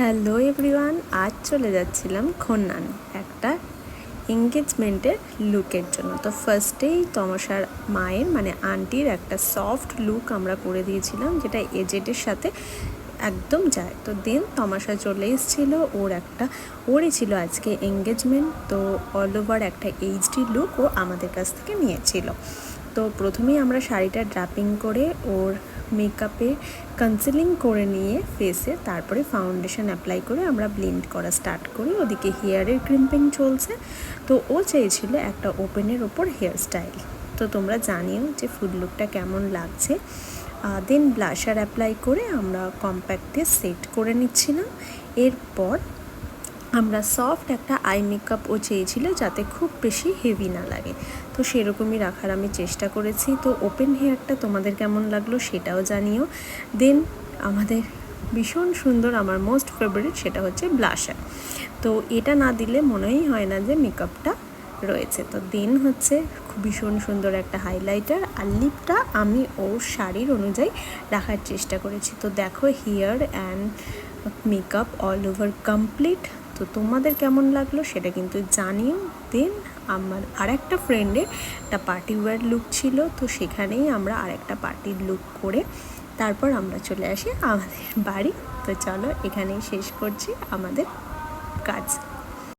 Hello everyone, আজ চলে যাচ্ছিলাম খন্নান একটা এঙ্গেজমেন্টের লুকের জন্য। তো ফার্স্টেই তমসার মায়ের মানে আন্টির একটা সফট লুক আমরা করে দিয়েছিলাম, যেটা এজেটের সাথে একদম যায়। তো দেন তমাশা চলে এসেছিলো, ওরই ছিল আজকে এঙ্গেজমেন্ট। তো অল ওভার একটা এইচডি লুক ও আমাদের কাছ থেকে নিয়েছিল। তো প্রথমেই আমরা শাড়িটা ড্রাপিং করে ওর মেকআপে কনসিলিং করে নিয়ে ফেসে, তারপরে ফাউন্ডেশন অ্যাপ্লাই করে আমরা ব্লেন্ড করা স্টার্ট করি। ওদিকে হেয়ারের ক্রিম্পিং চলছে। তো ও চেয়েছিল একটা ওপেনের ওপর হেয়ার স্টাইল। তো তোমরা জানিও যে ফুল লুকটা কেমন লাগছে। দেন ব্লাশার অ্যাপ্লাই করে আমরা কম্প্যাক্টে সেট করে নিচ্ছিলাম। এরপর আমরা সফট একটা আই মেকআপ ও চেয়েছিল, যাতে খুব বেশি হেভি না লাগে। তো সেরকমই রাখার আমি চেষ্টা করেছি। তো ওপেন হেয়ারটা তোমাদের কেমন লাগলো সেটাও জানিও। দেন আমাদের ভীষণ সুন্দর, আমার মোস্ট ফেভারিট, সেটা হচ্ছে ব্লাশার। তো এটা না দিলে মনেই হয় না যে মেকআপটা রয়েছে। তো দেন হচ্ছে ভীষণ সুন্দর একটা হাইলাইটার, আর লিপটা আমি ওর শাড়ির অনুযায়ী রাখার চেষ্টা করেছি। তো দেখো, hair and makeup all over complete. তো তোমাদের কেমন লাগলো সেটা কিন্তু জানিও। দেন আমার আরেকটা ফ্রেন্ডের একটা পার্টি ওয়্যার লুক ছিল, তো সেখানেই আমরা আরেকটা পার্টির লুক করে তারপর আমরা চলে আসি আমাদের বাড়ি। তো চলো, এখানেই শেষ করছি আমাদের কাজ।